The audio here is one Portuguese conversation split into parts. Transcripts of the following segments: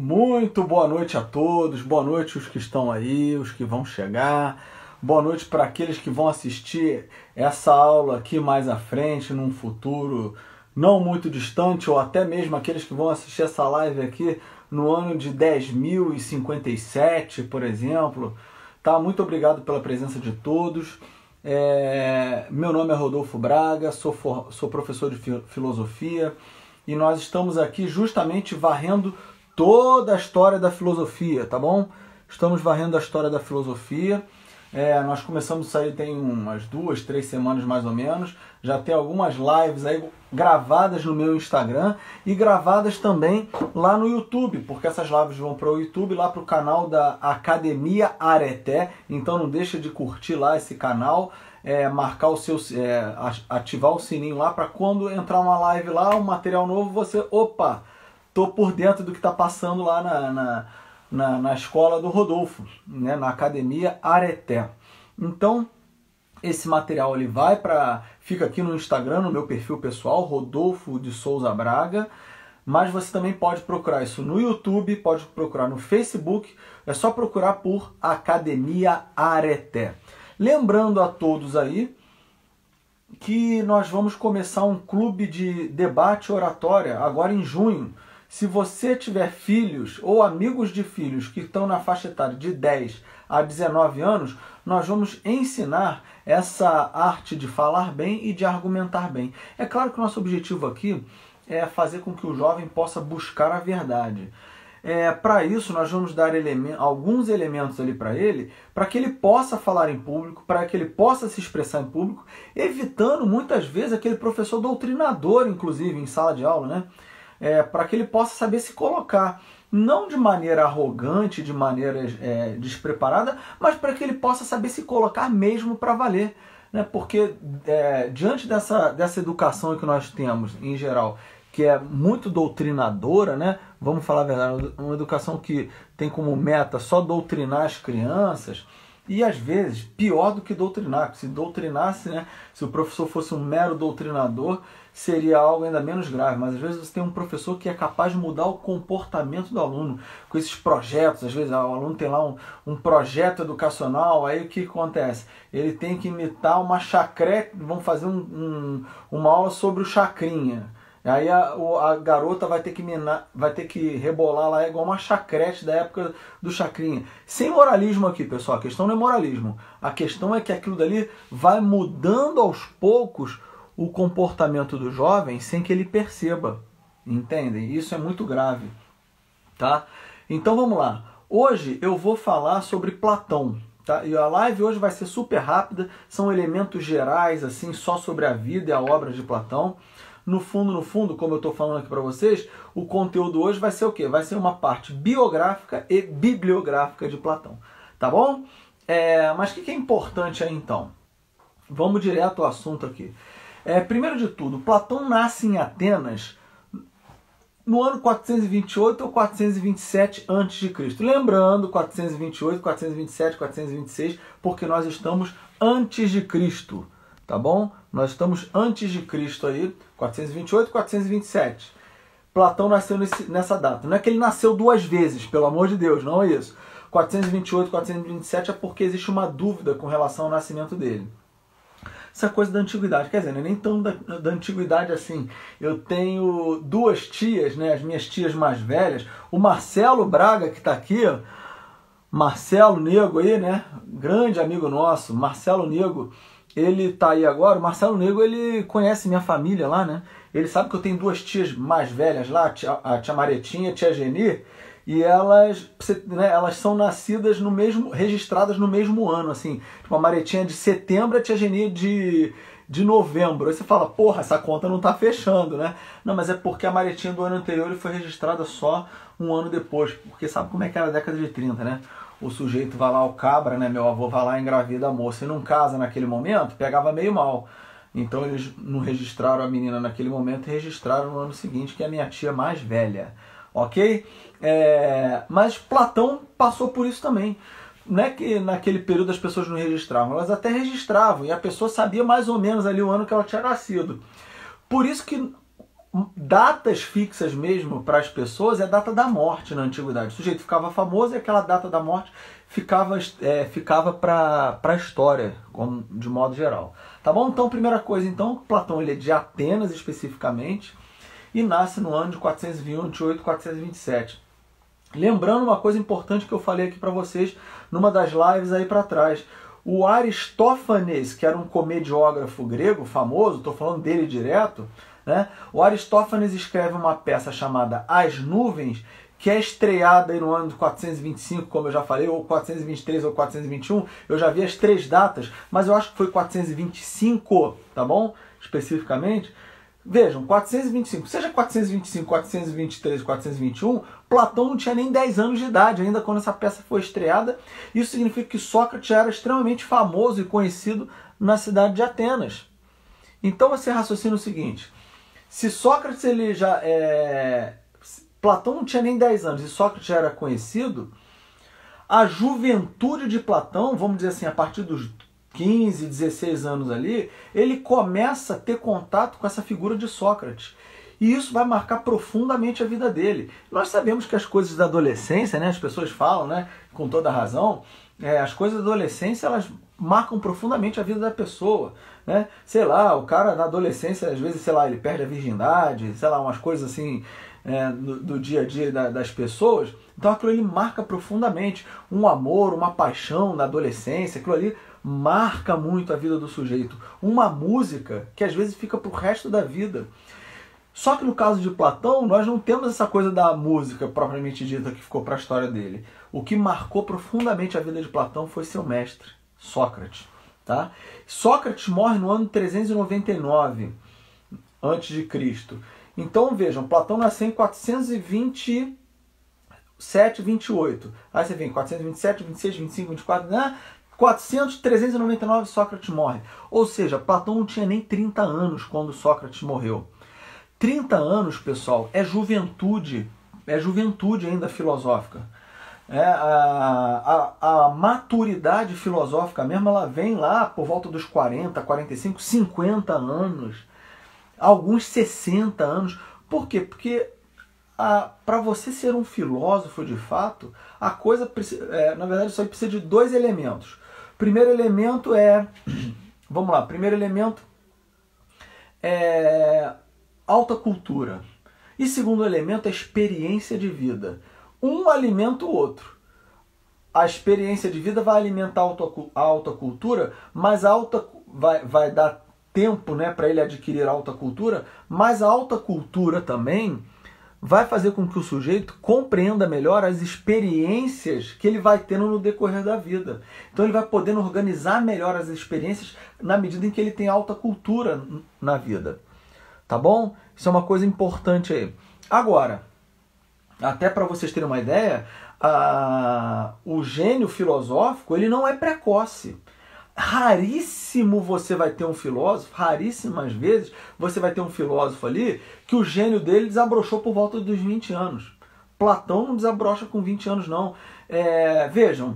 Muito boa noite a todos, boa noite os que estão aí, os que vão chegar, boa noite para aqueles que vão assistir essa aula aqui mais à frente, num futuro não muito distante, ou até mesmo aqueles que vão assistir essa live aqui no ano de 10.057, por exemplo. Tá? Muito obrigado pela presença de todos. Meu nome é Rodolfo Braga, sou professor de filosofia e nós estamos aqui justamente varrendo toda a história da filosofia, tá bom? Estamos varrendo a história da filosofia. Nós começamos isso aí tem umas 2, 3 semanas mais ou menos. Já tem algumas lives aí gravadas no meu Instagram e gravadas também lá no YouTube, porque essas lives vão para o YouTube, lá para o canal da Academia Areté. Então não deixa de curtir lá esse canal, marcar o seu, ativar o sininho lá para quando entrar uma live lá, um material novo, você, opa, tô por dentro do que está passando lá na escola do Rodolfo, né, na Academia Areté. Então, esse material ele fica aqui no Instagram, no meu perfil pessoal, Rodolfo de Souza Braga, mas você também pode procurar isso no YouTube, pode procurar no Facebook, é só procurar por Academia Areté. Lembrando a todos aí que nós vamos começar um clube de debate oratória agora em junho. Se você tiver filhos ou amigos de filhos que estão na faixa etária de 10 a 19 anos, nós vamos ensinar essa arte de falar bem e de argumentar bem. É claro que o nosso objetivo aqui é fazer com que o jovem possa buscar a verdade. Para isso, nós vamos dar alguns elementos ali para ele que ele possa falar em público, para que ele possa se expressar em público, evitando muitas vezes aquele professor doutrinador, inclusive, em sala de aula, né? Para que ele possa saber se colocar, não de maneira arrogante, de maneira despreparada, mas para que ele possa saber se colocar mesmo para valer. Né? Porque diante dessa educação que nós temos, em geral, que é muito doutrinadora, né? Vamos falar a verdade, uma educação que tem como meta só doutrinar as crianças, e às vezes, pior do que doutrinar, se doutrinasse, né, se o professor fosse um mero doutrinador, seria algo ainda menos grave, mas às vezes você tem um professor que é capaz de mudar o comportamento do aluno, com esses projetos. Às vezes o aluno tem lá um projeto educacional, aí o que acontece? Ele tem que imitar uma chacrete, vamos fazer uma aula sobre o chacrinha. Aí a garota vai ter que rebolar lá igual uma chacrete da época do chacrinha. Sem moralismo aqui, pessoal. A questão não é moralismo. A questão é que aquilo dali vai mudando aos poucos o comportamento do jovem sem que ele perceba. Entendem? Isso é muito grave. Tá? Então vamos lá. Hoje eu vou falar sobre Platão. Tá? E a live hoje vai ser super rápida. São elementos gerais, assim, só sobre a vida e a obra de Platão. No fundo, como eu estou falando aqui para vocês, o conteúdo hoje vai ser o quê? Vai ser uma parte biográfica e bibliográfica de Platão. Tá bom? Mas o que é importante aí então? Vamos direto ao assunto aqui. Primeiro de tudo, Platão nasce em Atenas no ano 428 ou 427 a.C. Lembrando, 428, 427, 426, porque nós estamos antes de Cristo. Tá bom? Nós estamos antes de Cristo aí, 428, 427. Platão nasceu nessa data. Não é que ele nasceu duas vezes, pelo amor de Deus, não é isso. 428, 427 é porque existe uma dúvida com relação ao nascimento dele. Essa é coisa da antiguidade, quer dizer, não é nem tão da antiguidade assim. Eu tenho duas tias, né, as minhas tias mais velhas, o Marcelo Braga, que está aqui, ó, Marcelo Nego aí, né, grande amigo nosso, Marcelo Nego. Ele tá aí agora. O Marcelo Nego, ele conhece minha família lá, né? Ele sabe que eu tenho duas tias mais velhas lá, a tia Maretinha e a tia Geni, e elas são nascidas registradas no mesmo ano, assim. Tipo, a Maretinha é de setembro, a tia Geni de novembro. Aí você fala, porra, essa conta não tá fechando, né? Não, mas é porque a Maretinha do ano anterior foi registrada só um ano depois, porque sabe como é que era a década de 30, né? O sujeito vai lá, o cabra, né, meu avô vai lá e engravida a moça e não casa naquele momento, pegava meio mal. Então eles não registraram a menina naquele momento e registraram no ano seguinte, que é a minha tia mais velha. Ok? Mas Platão passou por isso também. Não é que naquele período as pessoas não registravam, elas até registravam e a pessoa sabia mais ou menos ali o ano que ela tinha nascido. Por isso que datas fixas mesmo para as pessoas é a data da morte na antiguidade. O sujeito ficava famoso e aquela data da morte ficava para a história, de modo geral. Tá bom? Então, primeira coisa, então, Platão ele é de Atenas especificamente e nasce no ano de 428, 427. Lembrando uma coisa importante que eu falei aqui para vocês numa das lives aí para trás. O Aristófanes, que era um comediógrafo grego famoso, estou falando dele direto, né? O Aristófanes escreve uma peça chamada As Nuvens, que é estreada aí no ano de 425, como eu já falei, ou 423 ou 421. Eu já vi as 3 datas, mas eu acho que foi 425, tá bom? Especificamente. Vejam, 425, seja 425, 423, 421, Platão não tinha nem 10 anos de idade ainda quando essa peça foi estreada. Isso significa que Sócrates era extremamente famoso e conhecido na cidade de Atenas. Então você raciocina o seguinte, se Sócrates ele já Platão não tinha nem 10 anos e Sócrates já era conhecido, a juventude de Platão, vamos dizer assim, a partir dos 15, 16 anos ali, ele começa a ter contato com essa figura de Sócrates. E isso vai marcar profundamente a vida dele. Nós sabemos que as coisas da adolescência, né, as pessoas falam, né, com toda razão, as coisas da adolescência, elas marcam profundamente a vida da pessoa. Né? Sei lá, o cara na adolescência, às vezes, sei lá, ele perde a virgindade, sei lá, umas coisas assim, do dia a dia das pessoas. Então aquilo ali marca profundamente um amor, uma paixão na adolescência, aquilo ali marca muito a vida do sujeito. Uma música que às vezes fica pro resto da vida. Só que no caso de Platão, nós não temos essa coisa da música propriamente dita que ficou para a história dele. O que marcou profundamente a vida de Platão foi seu mestre, Sócrates. Tá? Sócrates morre no ano 399 a.C. Então vejam, Platão nasceu em 427, 28. Aí você vem 427, 26, 25, 24... 399 Sócrates morre. Ou seja, Platão não tinha nem 30 anos quando Sócrates morreu. 30 anos, pessoal, é juventude ainda filosófica. A maturidade filosófica mesmo, ela vem lá por volta dos 40, 45, 50 anos. Alguns 60 anos. Por quê? Porque para você ser um filósofo de fato, a coisa, na verdade, só precisa de 2 elementos. Primeiro elemento vamos lá, primeiro elemento é alta cultura. E segundo elemento é experiência de vida. Um alimenta o outro. A experiência de vida vai alimentar a alta cultura, mas vai dar tempo, né, para ele adquirir a alta cultura, mas a alta cultura também vai fazer com que o sujeito compreenda melhor as experiências que ele vai tendo no decorrer da vida. Então ele vai podendo organizar melhor as experiências na medida em que ele tem alta cultura na vida. Tá bom? Isso é uma coisa importante aí. Agora, até para vocês terem uma ideia, o gênio filosófico ele não é precoce. Raríssimo você vai ter um filósofo, raríssimas vezes você vai ter um filósofo ali que o gênio dele desabrochou por volta dos 20 anos. Platão não desabrocha com 20 anos, não. Vejam,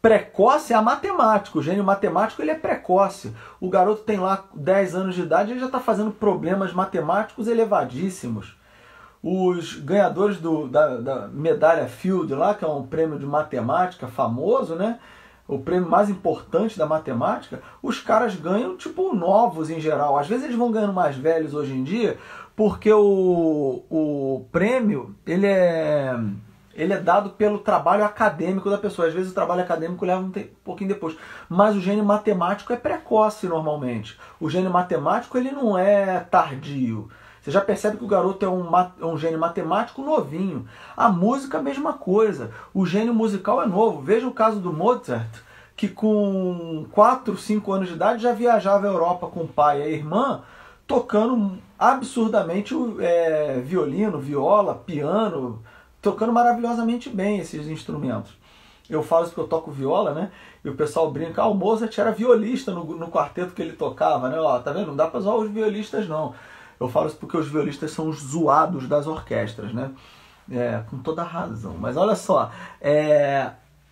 precoce é a matemática. O gênio matemático ele é precoce. O garoto tem lá 10 anos de idade e ele já está fazendo problemas matemáticos elevadíssimos. Os ganhadores da medalha Fields lá, que é um prêmio de matemática famoso, né? O prêmio mais importante da matemática, os caras ganham tipo novos em geral. Às vezes eles vão ganhando mais velhos hoje em dia, porque o prêmio ele é dado pelo trabalho acadêmico da pessoa. Às vezes o trabalho acadêmico leva um pouquinho depois. Mas o gênio matemático é precoce normalmente. O gênio matemático ele não é tardio. Você já percebe que o garoto é um gênio matemático novinho. A música, a mesma coisa. O gênio musical é novo. Veja o caso do Mozart, que com 4, 5 anos de idade já viajava à Europa com o pai e a irmã, tocando absurdamente violino, viola, piano, tocando maravilhosamente bem esses instrumentos. Eu falo isso porque eu toco viola, né? E o pessoal brinca, o Mozart era violista no quarteto que ele tocava, né? Ó, tá vendo? Não dá pra zoar os violistas, não. Eu falo isso porque os violistas são os zoados das orquestras, né? Com toda razão. Mas olha só,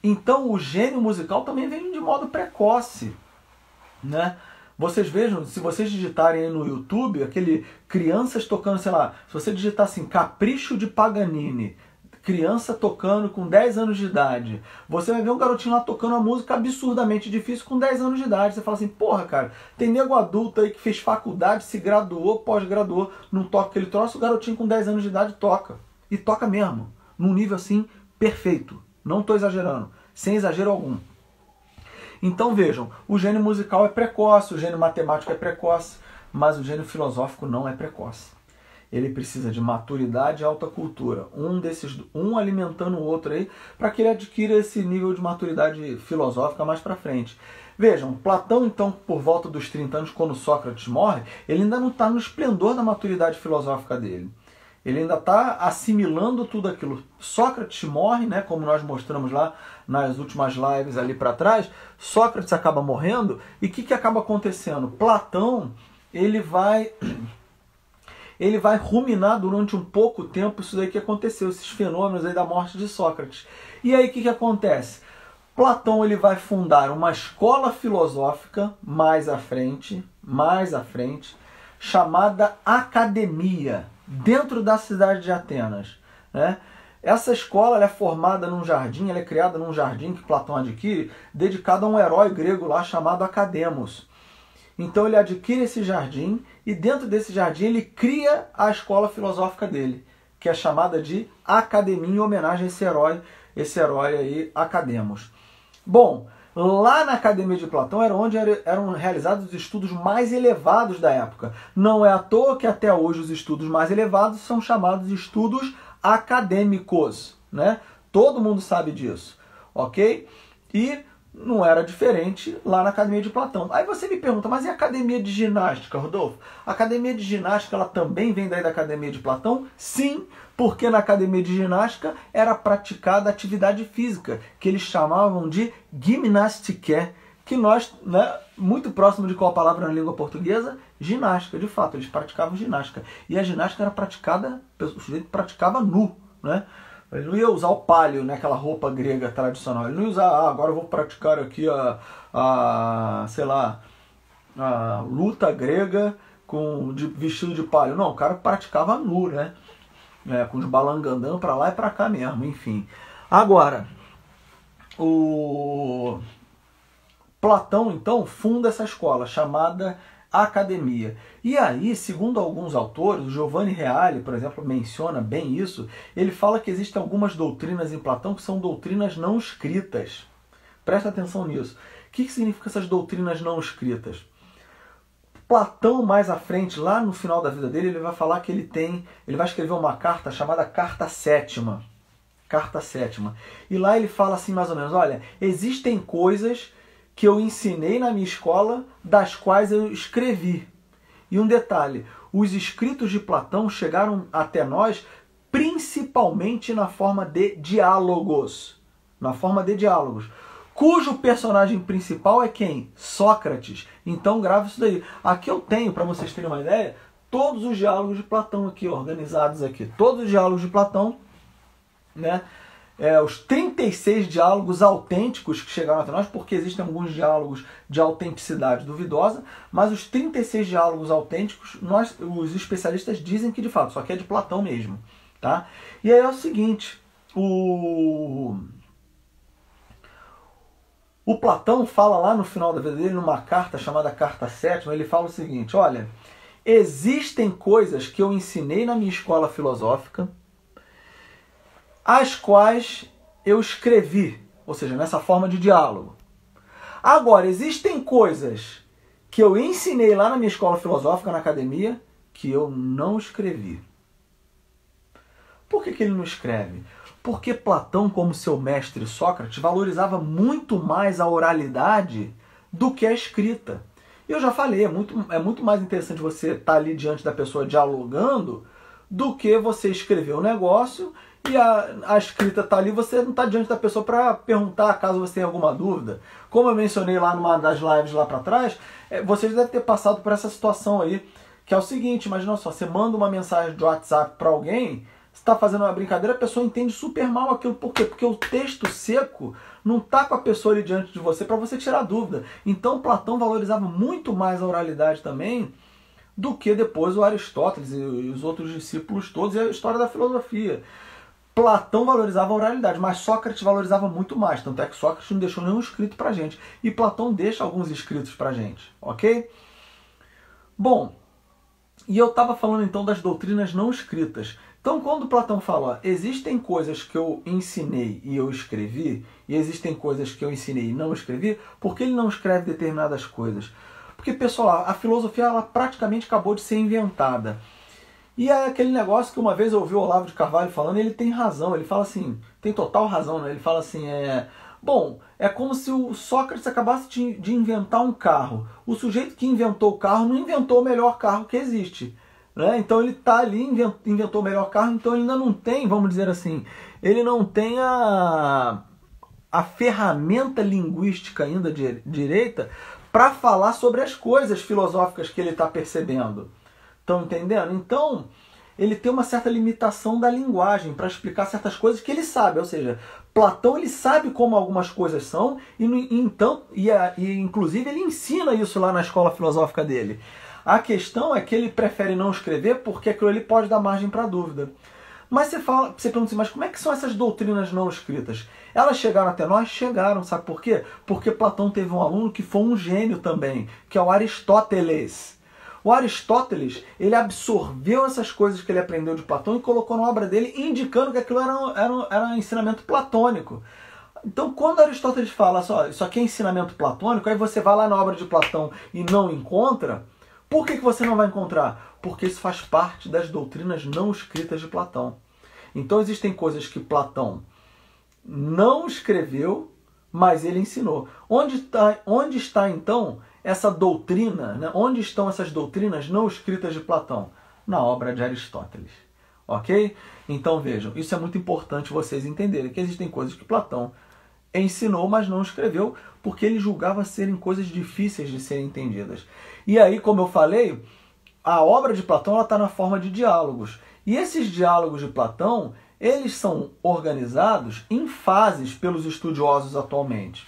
então o gênio musical também vem de modo precoce, né? Vocês vejam, se vocês digitarem aí no YouTube, aquele crianças tocando, sei lá, se você digitar assim, Capricho de Paganini, criança tocando com 10 anos de idade, você vai ver um garotinho lá tocando uma música absurdamente difícil com 10 anos de idade. Você fala assim, porra, cara, tem nego adulto aí que fez faculdade, se graduou, pós-graduou, não toca aquele troço, o garotinho com 10 anos de idade toca. E toca mesmo, num nível assim, perfeito. Não estou exagerando, sem exagero algum. Então vejam, o gênio musical é precoce, o gênio matemático é precoce, mas o gênio filosófico não é precoce. Ele precisa de maturidade e alta cultura, um alimentando o outro aí, para que ele adquira esse nível de maturidade filosófica mais para frente. Vejam, Platão então, por volta dos 30 anos, quando Sócrates morre, ele ainda não está no esplendor da maturidade filosófica dele. Ele ainda está assimilando tudo aquilo. Sócrates morre, né, como nós mostramos lá nas últimas lives ali para trás. Sócrates acaba morrendo e o que acaba acontecendo? Platão ele vai ruminar durante um pouco tempo isso daí que aconteceu, esses fenômenos aí da morte de Sócrates. E aí o que acontece? Platão ele vai fundar uma escola filosófica mais à frente, chamada Academia, dentro da cidade de Atenas, né? Essa escola ela é formada num jardim, ela é criada num jardim que Platão adquire, dedicado a um herói grego lá chamado Academos. Então ele adquire esse jardim e dentro desse jardim ele cria a escola filosófica dele, que é chamada de Academia, em homenagem a esse herói aí, Academos. Bom, lá na Academia de Platão era onde eram realizados os estudos mais elevados da época. Não é à toa que até hoje os estudos mais elevados são chamados estudos acadêmicos, né? Todo mundo sabe disso, ok? E não era diferente lá na Academia de Platão. Aí você me pergunta, mas e a Academia de Ginástica, Rodolfo? A Academia de Ginástica ela também vem daí da Academia de Platão? Sim, porque na Academia de Ginástica era praticada atividade física, que eles chamavam de gymnastique, que nós, né, muito próximo de qual palavra na língua portuguesa? Ginástica, de fato, eles praticavam ginástica. E a ginástica era praticada, o sujeito praticava nu, né? Ele não ia usar o palio, né, aquela roupa grega tradicional. Ele não ia usar, agora eu vou praticar aqui sei lá, a luta grega vestido de palio. Não, o cara praticava nu, né? Com os balangandã para lá e para cá mesmo, enfim. Agora, o Platão, então, funda essa escola chamada Academia. E aí, segundo alguns autores, o Giovanni Reale, por exemplo, menciona bem isso, ele fala que existem algumas doutrinas em Platão que são doutrinas não escritas. Presta atenção nisso. O que significa essas doutrinas não escritas? Platão, mais à frente, lá no final da vida dele, ele vai falar que ele vai escrever uma carta chamada Carta Sétima. Carta Sétima. E lá ele fala assim, mais ou menos, olha, existem coisas que eu ensinei na minha escola, das quais eu escrevi. E um detalhe, os escritos de Platão chegaram até nós principalmente na forma de diálogos. Cujo personagem principal é quem? Sócrates. Então grava isso daí. Aqui eu tenho, para vocês terem uma ideia, todos os diálogos de Platão aqui, organizados aqui. Todos os diálogos de Platão, né? Os 36 diálogos autênticos que chegaram até nós, porque existem alguns diálogos de autenticidade duvidosa, mas os 36 diálogos autênticos, os especialistas dizem que de fato, só que é de Platão mesmo. Tá? E aí é o seguinte, o Platão fala lá no final da vida dele, numa carta chamada Carta Sétima, ele fala o seguinte, olha, existem coisas que eu ensinei na minha escola filosófica, as quais eu escrevi, ou seja, nessa forma de diálogo. Agora, existem coisas que eu ensinei lá na minha escola filosófica, na academia, que eu não escrevi. Por que ele não escreve? Porque Platão, como seu mestre Sócrates, valorizava muito mais a oralidade do que a escrita. Eu já falei, é muito mais interessante você estar ali diante da pessoa dialogando do que você escrever um negócio e a escrita está ali, você não está diante da pessoa para perguntar caso você tenha alguma dúvida. Como eu mencionei lá numa das lives lá para trás, vocês devem ter passado por essa situação aí, que é o seguinte, imagina só, você manda uma mensagem de WhatsApp para alguém, está fazendo uma brincadeira, a pessoa entende super mal aquilo. Por quê? Porque o texto seco não está com a pessoa ali diante de você para você tirar dúvida. Então Platão valorizava muito mais a oralidade também do que depois o Aristóteles e os outros discípulos todos e a história da filosofia. Platão valorizava a oralidade, mas Sócrates valorizava muito mais. Tanto é que Sócrates não deixou nenhum escrito para gente. E Platão deixa alguns escritos para gente, ok? Bom, e eu estava falando então das doutrinas não escritas. Então, quando Platão fala, existem coisas que eu ensinei e eu escrevi, e existem coisas que eu ensinei e não escrevi, por que ele não escreve determinadas coisas? Porque, pessoal, a filosofia ela praticamente acabou de ser inventada. E é aquele negócio que uma vez eu ouvi o Olavo de Carvalho falando, e ele tem razão, ele fala assim, tem total razão, né? Ele fala assim, bom, é como se o Sócrates acabasse de inventar um carro. O sujeito que inventou o carro não inventou o melhor carro que existe. Né? Então ele está ali, inventou o melhor carro, então ele ainda não tem, vamos dizer assim, ele não tem a ferramenta linguística ainda direita para falar sobre as coisas filosóficas que ele está percebendo. Estão entendendo? Então, ele tem uma certa limitação da linguagem para explicar certas coisas que ele sabe. Ou seja, Platão ele sabe como algumas coisas são e inclusive ele ensina isso lá na escola filosófica dele. A questão é que ele prefere não escrever porque aquilo ali pode dar margem para dúvida. Mas você pergunta assim, mas como é que são essas doutrinas não escritas? Elas chegaram até nós? Chegaram, sabe por quê? Porque Platão teve um aluno que foi um gênio também, que é o Aristóteles. O Aristóteles, ele absorveu essas coisas que ele aprendeu de Platão e colocou na obra dele, indicando que aquilo era um ensinamento platônico. Então, quando Aristóteles fala, isso aqui é ensinamento platônico, aí você vai lá na obra de Platão e não encontra, por que você não vai encontrar? Porque isso faz parte das doutrinas não escritas de Platão. Então, existem coisas que Platão não escreveu, mas ele ensinou. Onde está então, essa doutrina, né? Onde estão essas doutrinas não escritas de Platão? Na obra de Aristóteles. Ok? Então vejam, isso é muito importante vocês entenderem, que existem coisas que Platão ensinou, mas não escreveu, porque ele julgava serem coisas difíceis de serem entendidas. E aí, como eu falei, a obra de Platão está na forma de diálogos. E esses diálogos de Platão, eles são organizados em fases pelos estudiosos atualmente.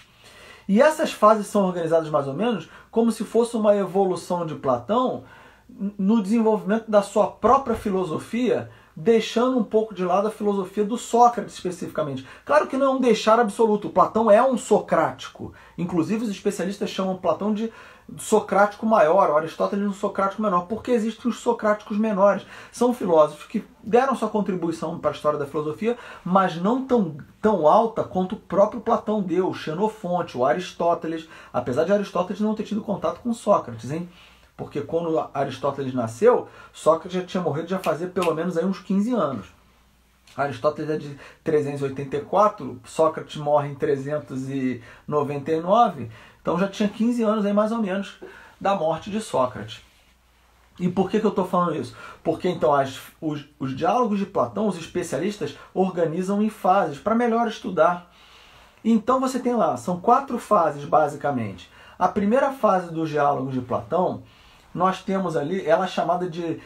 E essas fases são organizadas mais ou menos como se fosse uma evolução de Platão no desenvolvimento da sua própria filosofia, deixando um pouco de lado a filosofia do Sócrates especificamente. Claro que não é um deixar absoluto. Platão é um socrático. Inclusive os especialistas chamam Platão de socrático maior, o Aristóteles de um socrático menor, porque existem os socráticos menores. São filósofos que deram sua contribuição para a história da filosofia, mas não tão alta quanto o próprio Platão deu, o Xenofonte, o Aristóteles, apesar de Aristóteles não ter tido contato com Sócrates, hein? Porque quando Aristóteles nasceu, Sócrates já tinha morrido já fazia pelo menos aí uns 15 anos. Aristóteles é de 384, Sócrates morre em 399, então já tinha 15 anos aí mais ou menos da morte de Sócrates. E por que eu estou falando isso? Porque então os diálogos de Platão, os especialistas organizam em fases para melhor estudar. Então você tem lá, são 4 fases basicamente. A primeira fase dos diálogos de Platão, nós temos ali, ela é chamada de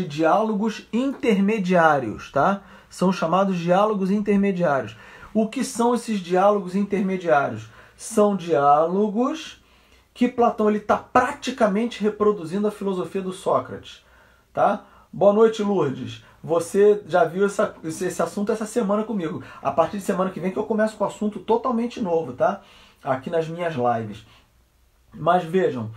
diálogos intermediários, tá? São chamados diálogos intermediários. O que são esses diálogos intermediários? São diálogos que Platão está praticamente reproduzindo a filosofia do Sócrates, tá? Boa noite, Lourdes. Você já viu esse assunto essa semana comigo. A partir de semana que vem que eu começo com um assunto totalmente novo, tá? Aqui nas minhas lives. Mas vejam,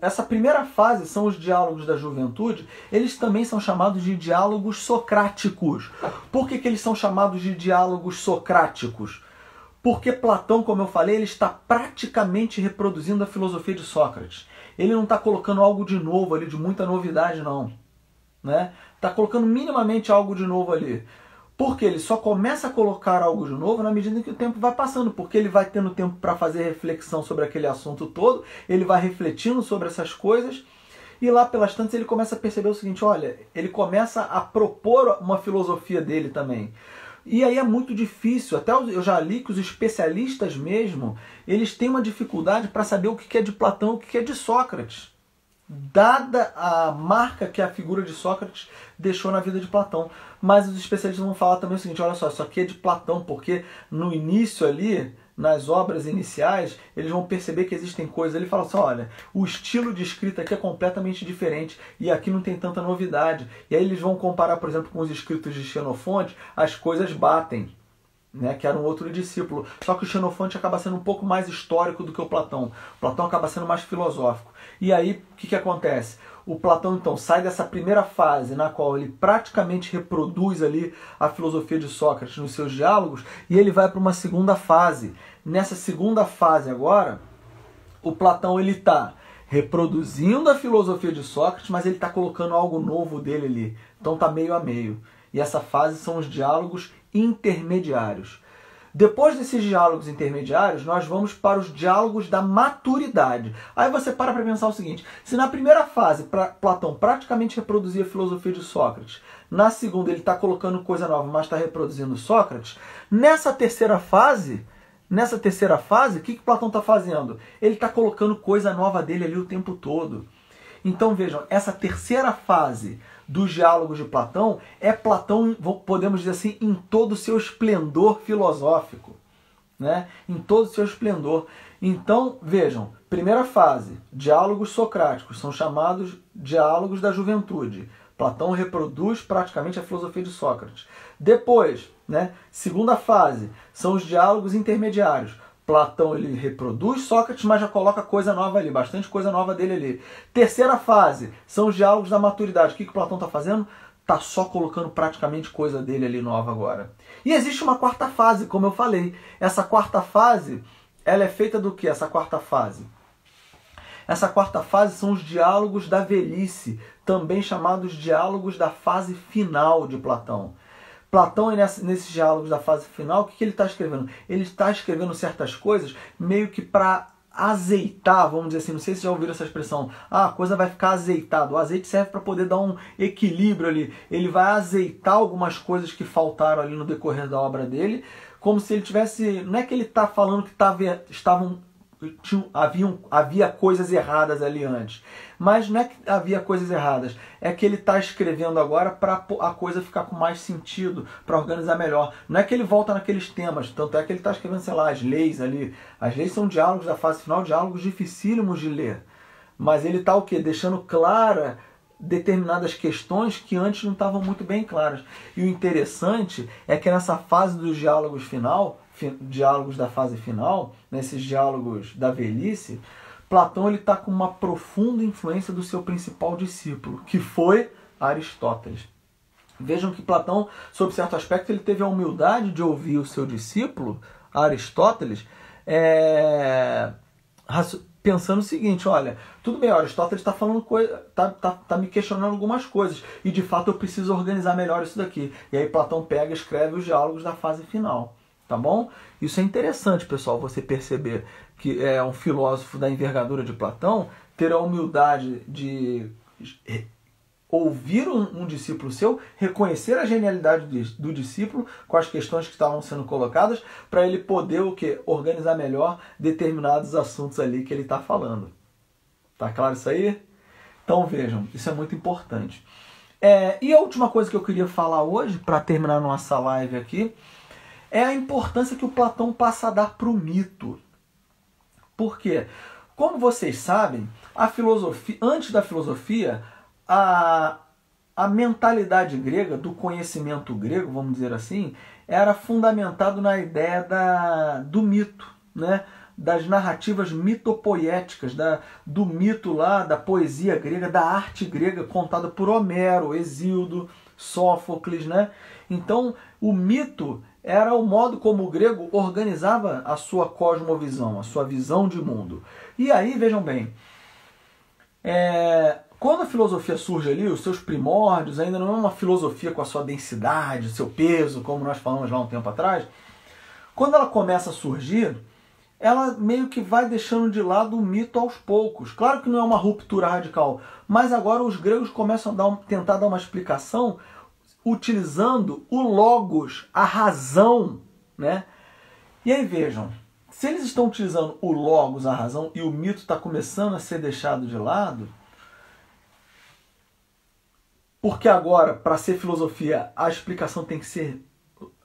essa primeira fase são os diálogos da juventude, eles também são chamados de diálogos socráticos. Por que eles são chamados de diálogos socráticos? Porque Platão, como eu falei, ele está praticamente reproduzindo a filosofia de Sócrates. Ele não está colocando algo de novo ali, de muita novidade não. Né? Está colocando minimamente algo de novo ali. Porque ele só começa a colocar algo de novo na medida em que o tempo vai passando, porque ele vai tendo tempo para fazer reflexão sobre aquele assunto todo, ele vai refletindo sobre essas coisas, e lá pelas tantas ele começa a perceber o seguinte, olha, ele começa a propor uma filosofia dele também. E aí é muito difícil, até eu já li que os especialistas mesmo, eles têm uma dificuldade para saber o que é de Platão e o que é de Sócrates. dada a marca que a figura de Sócrates deixou na vida de Platão. Mas os especialistas vão falar também o seguinte, olha só, isso aqui é de Platão, porque no início ali, nas obras iniciais, eles vão perceber que existem coisas. Ele fala assim, olha, o estilo de escrita aqui é completamente diferente e aqui não tem tanta novidade. E aí eles vão comparar, por exemplo, com os escritos de Xenofonte, as coisas batem. Né, que era um outro discípulo. Só que o Xenofonte acaba sendo um pouco mais histórico do que o Platão. O Platão acaba sendo mais filosófico. E aí, o que acontece? O Platão, então, sai dessa primeira fase, na qual ele praticamente reproduz ali a filosofia de Sócrates nos seus diálogos, e ele vai para uma segunda fase. Nessa segunda fase agora, o Platão ele está reproduzindo a filosofia de Sócrates, mas ele está colocando algo novo dele ali. Então está meio a meio. E essa fase são os diálogos intermediários. Depois desses diálogos intermediários, nós vamos para os diálogos da maturidade. Aí você para pensar o seguinte, se na primeira fase Platão praticamente reproduzia a filosofia de Sócrates, na segunda ele está colocando coisa nova, mas está reproduzindo Sócrates, nessa terceira fase, o que Platão está fazendo? Ele está colocando coisa nova dele ali o tempo todo. Então vejam, essa terceira fase dos diálogos de Platão é Platão, podemos dizer assim, em todo o seu esplendor filosófico. Né? Em todo o seu esplendor. Então, vejam, primeira fase, diálogos socráticos, são chamados diálogos da juventude. Platão reproduz praticamente a filosofia de Sócrates. Depois, né, segunda fase, são os diálogos intermediários. Platão ele reproduz Sócrates, mas já coloca coisa nova ali, bastante coisa nova dele ali. Terceira fase, são os diálogos da maturidade. O que Platão está fazendo? Está só colocando praticamente coisa dele ali nova agora. E existe uma quarta fase, como eu falei. Essa quarta fase, ela é feita do que, essa quarta fase? Essa quarta fase são os diálogos da velhice, também chamados diálogos da fase final de Platão. Platão, nesses diálogos da fase final, o que ele está escrevendo? Ele está escrevendo certas coisas meio que para azeitar, vamos dizer assim, não sei se já ouviram essa expressão, a coisa vai ficar azeitada. O azeite serve para poder dar um equilíbrio ali. Ele vai azeitar algumas coisas que faltaram ali no decorrer da obra dele, como se ele tivesse... Não é que ele está falando que havia coisas erradas ali antes. Mas não é que havia coisas erradas. É que ele está escrevendo agora para a coisa ficar com mais sentido, para organizar melhor. Não é que ele volta naqueles temas. Tanto é que ele está escrevendo, sei lá, as leis ali. As leis são diálogos da fase final, diálogos dificílimos de ler. Mas ele está o quê? Deixando clara determinadas questões que antes não estavam muito bem claras. E o interessante é que nessa fase dos diálogos diálogos da fase final, nesses diálogos da velhice, Platão está com uma profunda influência do seu principal discípulo, que foi Aristóteles. Vejam que Platão, sob certo aspecto, ele teve a humildade de ouvir o seu discípulo, Aristóteles, pensando o seguinte, olha, tudo bem, Aristóteles está falando tá me questionando algumas coisas, e de fato eu preciso organizar melhor isso daqui. E aí Platão pega e escreve os diálogos da fase final. Tá bom? Isso é interessante, pessoal, você perceber que é um filósofo da envergadura de Platão ter a humildade de ouvir um discípulo seu, reconhecer a genialidade do discípulo com as questões que estavam sendo colocadas, para ele poder o quê? Organizar melhor determinados assuntos ali que ele está falando. Tá claro isso aí? Então vejam, isso é muito importante. E a última coisa que eu queria falar hoje, para terminar nossa live aqui, é a importância que o Platão passa a dar para o mito. Por quê? Como vocês sabem, a filosofia, antes da filosofia, a mentalidade grega, do conhecimento grego, vamos dizer assim, era fundamentado na ideia do mito, né? Das narrativas mitopoéticas, do mito lá, da poesia grega, da arte grega contada por Homero, Hesíodo, Sófocles, né? Então, o mito era o modo como o grego organizava a sua cosmovisão, a sua visão de mundo. E aí, vejam bem, quando a filosofia surge ali, os seus primórdios, ainda não é uma filosofia com a sua densidade, o seu peso, como nós falamos lá um tempo atrás, quando ela começa a surgir, ela meio que vai deixando de lado o mito aos poucos. Claro que não é uma ruptura radical, mas agora os gregos começam a tentar dar uma explicação utilizando o logos, a razão, né? E aí vejam, se eles estão utilizando o logos, a razão, e o mito está começando a ser deixado de lado, porque agora, para ser filosofia, a explicação tem que ser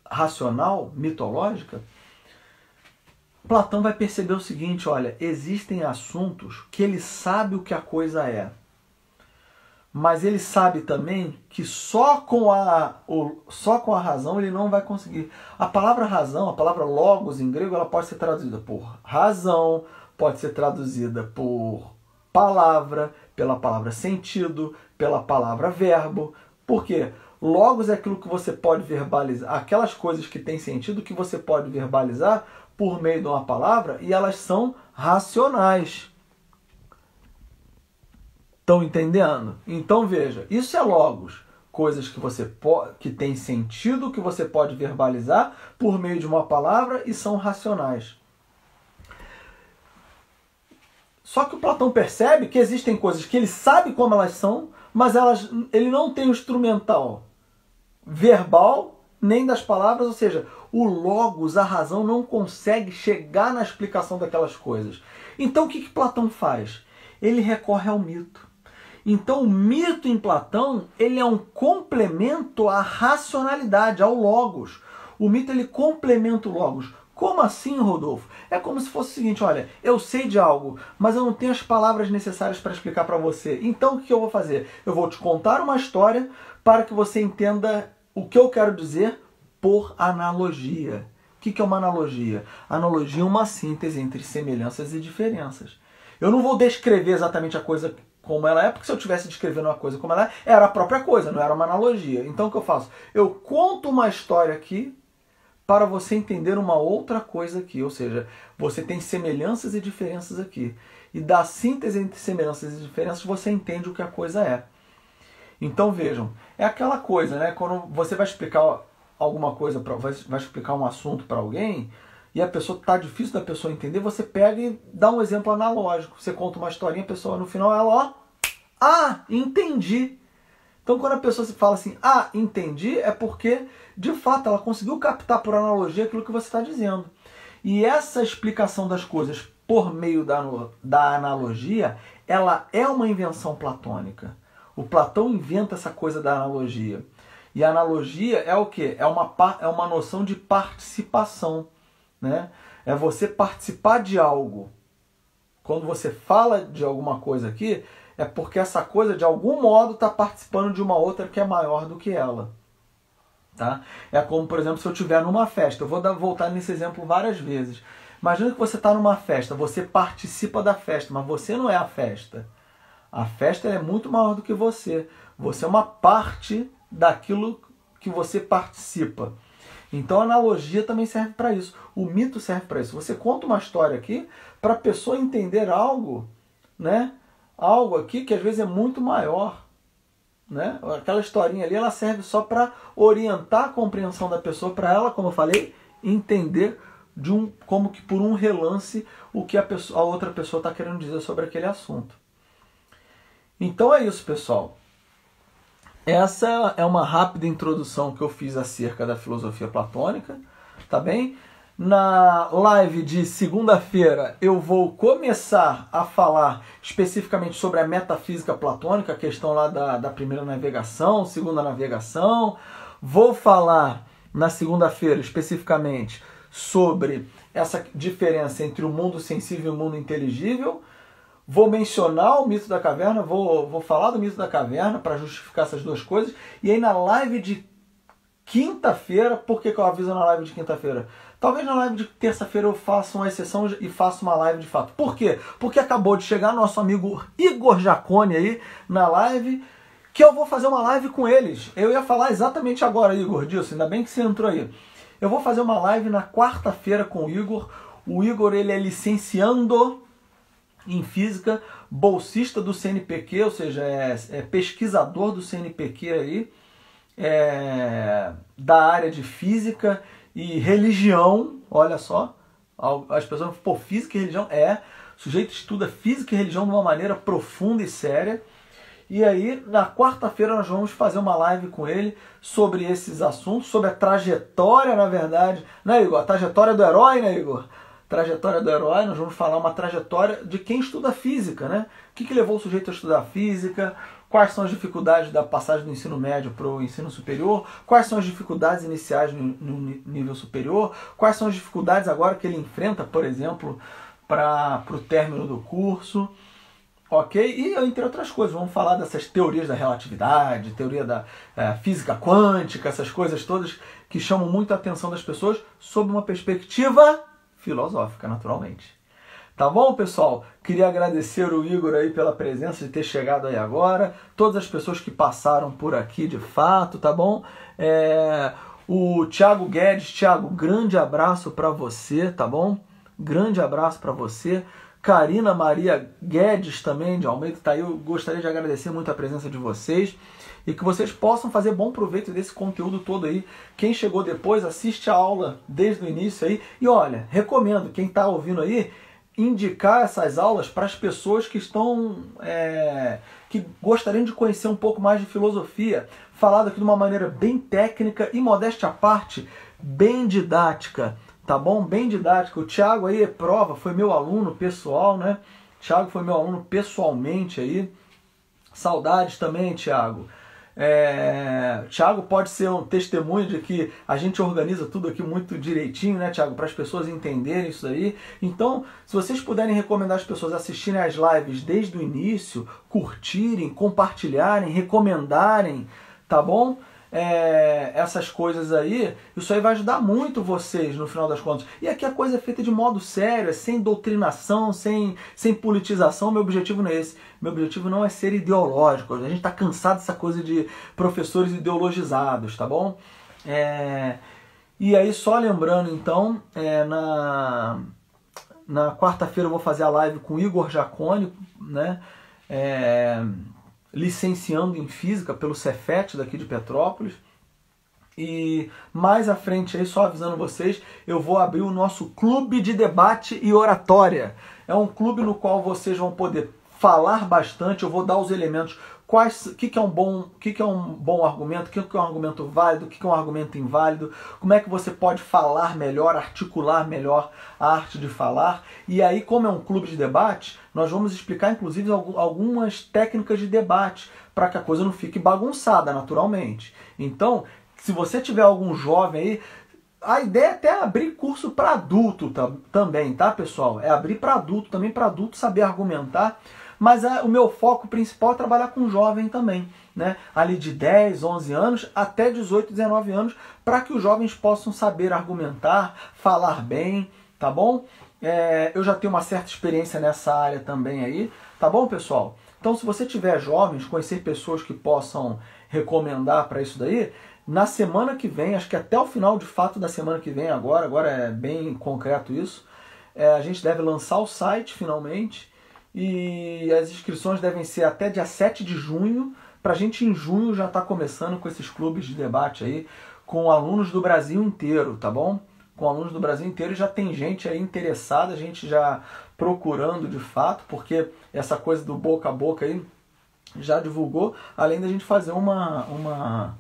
racional, mitológica, Platão vai perceber o seguinte, olha, existem assuntos que ele sabe o que a coisa é, mas ele sabe também que só com a razão ele não vai conseguir. A palavra razão, a palavra logos em grego, ela pode ser traduzida por razão, pode ser traduzida por palavra, pela palavra sentido, pela palavra verbo. Por quê? Logos é aquilo que você pode verbalizar, aquelas coisas que têm sentido que você pode verbalizar por meio de uma palavra e elas são racionais. Estão entendendo? Então veja, isso é logos, coisas que têm sentido, que você pode verbalizar por meio de uma palavra e são racionais. Só que o Platão percebe que existem coisas que ele sabe como elas são, mas ele não tem o instrumental verbal nem das palavras, ou seja, o logos, a razão, não consegue chegar na explicação daquelas coisas. Então o que Platão faz? Ele recorre ao mito. Então o mito em Platão, ele é um complemento à racionalidade, ao logos. O mito ele complementa o logos. Como assim, Rodolfo? É como se fosse o seguinte, olha, eu sei de algo, mas eu não tenho as palavras necessárias para explicar para você. Então o que eu vou fazer? Eu vou te contar uma história para que você entenda o que eu quero dizer por analogia. O que é uma analogia? Analogia é uma síntese entre semelhanças e diferenças. Eu não vou descrever exatamente a coisa como ela é, porque se eu estivesse descrevendo uma coisa como ela é, era a própria coisa, não era uma analogia. Então o que eu faço? Eu conto uma história aqui para você entender uma outra coisa aqui. Ou seja, você tem semelhanças e diferenças aqui. E da síntese entre semelhanças e diferenças você entende o que a coisa é. Então vejam, é aquela coisa, né? Quando você vai explicar alguma coisa, vai explicar um assunto para alguém, e a pessoa tá difícil da pessoa entender, você pega e dá um exemplo analógico. Você conta uma historinha, a pessoa no final ela, entendi. Então quando a pessoa fala assim, entendi, é porque de fato ela conseguiu captar por analogia aquilo que você está dizendo. E essa explicação das coisas por meio da analogia, ela é uma invenção platônica. O Platão inventa essa coisa da analogia. E a analogia é o quê? É uma noção de participação. Né? É você participar de algo. Quando você fala de alguma coisa aqui, é porque essa coisa de algum modo está participando de uma outra que é maior do que ela. Tá? É como, por exemplo, se eu estiver numa festa. Eu vou voltar nesse exemplo várias vezes. Imagina que você está numa festa, você participa da festa, mas você não é a festa. A festa é muito maior do que você. Você é uma parte daquilo que você participa. Então a analogia também serve para isso. O mito serve para isso. Você conta uma história aqui para a pessoa entender algo, né? Algo aqui que às vezes é muito maior. Né? Aquela historinha ali, ela serve só para orientar a compreensão da pessoa, para ela, como eu falei, entender como que por um relance o que a outra pessoa está querendo dizer sobre aquele assunto. Então é isso, pessoal. Essa é uma rápida introdução que eu fiz acerca da filosofia platônica, tá bem? Na live de segunda-feira eu vou começar a falar especificamente sobre a metafísica platônica, a questão lá da primeira navegação, segunda navegação. Vou falar na segunda-feira especificamente sobre essa diferença entre o mundo sensível e o mundo inteligível. Vou mencionar o mito da caverna, vou falar do mito da caverna para justificar essas duas coisas. E aí na live de quinta-feira, por que eu aviso na live de quinta-feira? Talvez na live de terça-feira eu faça uma exceção e faça uma live de fato. Por quê? Porque acabou de chegar nosso amigo Igor Jaconi aí na live, que eu vou fazer uma live com eles. Eu ia falar exatamente agora, Igor, disso, ainda bem que você entrou aí. Eu vou fazer uma live na quarta-feira com o Igor. O Igor, ele é licenciando em física, bolsista do CNPq, ou seja, é pesquisador do CNPq aí, da área de física e religião. Olha só, as pessoas falam, pô, física e religião? O sujeito estuda física e religião de uma maneira profunda e séria. E aí, na quarta-feira, nós vamos fazer uma live com ele sobre esses assuntos, sobre a trajetória, na verdade, né, Igor? A trajetória do herói, né, Igor? Trajetória do herói, nós vamos falar uma trajetória de quem estuda física, né? O que levou o sujeito a estudar física, quais são as dificuldades da passagem do ensino médio para o ensino superior, quais são as dificuldades iniciais no nível superior, quais são as dificuldades agora que ele enfrenta, por exemplo, para o término do curso, ok? E entre outras coisas, vamos falar dessas teorias da relatividade, teoria da física quântica, essas coisas todas que chamam muito a atenção das pessoas sob uma perspectiva filosófica, naturalmente. Tá bom, pessoal? Queria agradecer o Igor aí pela presença, de ter chegado aí agora, todas as pessoas que passaram por aqui de fato, tá bom? O Thiago Guedes, Thiago, grande abraço para você, tá bom? Grande abraço para você. Karina Maria Guedes também, de Almeida, tá aí. Eu gostaria de agradecer muito a presença de vocês e que vocês possam fazer bom proveito desse conteúdo todo aí. Quem chegou depois, assiste a aula desde o início aí. E olha, recomendo, quem está ouvindo aí, indicar essas aulas para as pessoas que estão que gostariam de conhecer um pouco mais de filosofia, falado aqui de uma maneira bem técnica e, modéstia à parte, bem didática, tá bom? Bem didática. O Thiago aí é prova, foi meu aluno pessoal, né? Thiago foi meu aluno pessoalmente aí. Saudades também, Thiago. Thiago pode ser um testemunho de que a gente organiza tudo aqui muito direitinho, né, Thiago? Para as pessoas entenderem isso aí. Então, se vocês puderem recomendar as pessoas assistirem as lives desde o início, curtirem, compartilharem, recomendarem, tá bom? Essas coisas aí, isso aí vai ajudar muito vocês no final das contas. E aqui a coisa é feita de modo sério, sem doutrinação, sem politização. Meu objetivo não é esse. Meu objetivo não é ser ideológico. A gente está cansado dessa coisa de professores ideologizados, tá bom? E aí, só lembrando então, na quarta-feira eu vou fazer a live com o Igor Jaconi, né? Licenciando em Física pelo Cefet daqui de Petrópolis. E mais à frente, aí, só avisando vocês, eu vou abrir o nosso Clube de Debate e Oratória. É um clube no qual vocês vão poder falar bastante. Eu vou dar os elementos, o que é um bom argumento, o que é um argumento válido, o que é um argumento inválido, como é que você pode falar melhor, articular melhor a arte de falar. E aí, como é um clube de debate, nós vamos explicar inclusive algumas técnicas de debate, para que a coisa não fique bagunçada, naturalmente. Então, se você tiver algum jovem aí, a ideia é até abrir curso para adulto também, tá, pessoal? É abrir para adulto também, para adulto saber argumentar. Mas o meu foco principal é trabalhar com jovem também, né? Ali de 10, 11 anos até 18, 19 anos, para que os jovens possam saber argumentar, falar bem, tá bom? Eu já tenho uma certa experiência nessa área também aí, tá bom, pessoal? Então, se você tiver jovens, conhecer pessoas que possam recomendar para isso daí, na semana que vem, acho que até o final de fato da semana que vem, agora é bem concreto isso, a gente deve lançar o site finalmente. E as inscrições devem ser até dia 7 de junho, para a gente em junho já estar começando com esses clubes de debate aí, com alunos do Brasil inteiro, tá bom? Com alunos do Brasil inteiro, e já tem gente aí interessada, a gente já procurando de fato, porque essa coisa do boca a boca aí já divulgou, além da gente fazer uma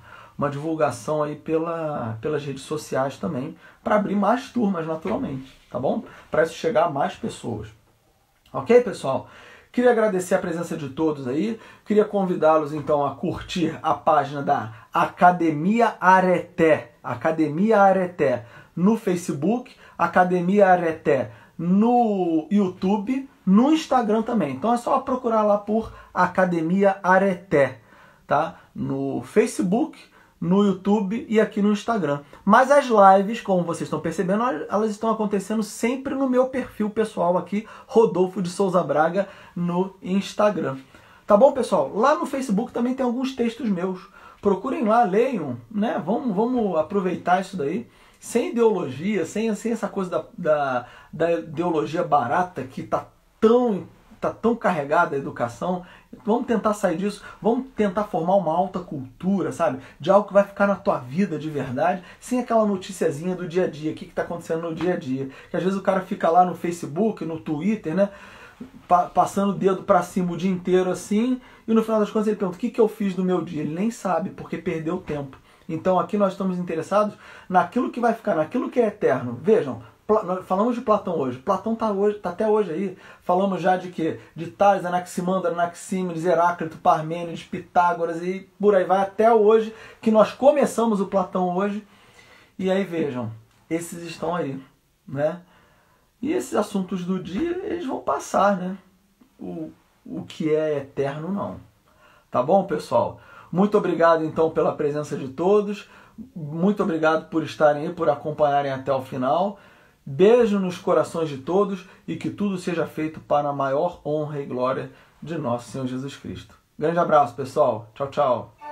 divulgação aí pelas redes sociais também, para abrir mais turmas naturalmente, tá bom? Para isso chegar a mais pessoas. Ok, pessoal? Queria agradecer a presença de todos aí. Queria convidá-los, então, a curtir a página da Academia Areté. Academia Areté no Facebook, Academia Areté no YouTube, no Instagram também. Então é só procurar lá por Academia Areté, tá? No Facebook, no YouTube e aqui no Instagram. Mas as lives, como vocês estão percebendo, elas estão acontecendo sempre no meu perfil pessoal aqui, Rodolfo de Souza Braga, no Instagram. Tá bom, pessoal? Lá no Facebook também tem alguns textos meus. Procurem lá, leiam, né? Vamos aproveitar isso daí. Sem ideologia, sem essa coisa da ideologia barata que tá tão carregada a educação. Vamos tentar sair disso, vamos tentar formar uma alta cultura, sabe? De algo que vai ficar na tua vida de verdade, sem aquela noticiazinha do dia a dia, o que está acontecendo no dia a dia. Que às vezes o cara fica lá no Facebook, no Twitter, né? Passando o dedo para cima o dia inteiro assim, e no final das contas ele pergunta, o que eu fiz no meu dia? Ele nem sabe, porque perdeu tempo. Então aqui nós estamos interessados naquilo que vai ficar, naquilo que é eterno. Vejam, Nós falamos de Platão hoje. Platão tá até hoje aí. Falamos já de quê? De Tales, Anaximandro, Anaxímenes, Heráclito, Parmênides, Pitágoras e por aí vai até hoje, que nós começamos o Platão hoje. E aí vejam, esses estão aí, né? E esses assuntos do dia, eles vão passar, né? O que é eterno, não. Tá bom, pessoal? Muito obrigado, então, pela presença de todos. Muito obrigado por estarem aí, por acompanharem até o final. Beijo nos corações de todos e que tudo seja feito para a maior honra e glória de nosso Senhor Jesus Cristo. Grande abraço, pessoal. Tchau, tchau.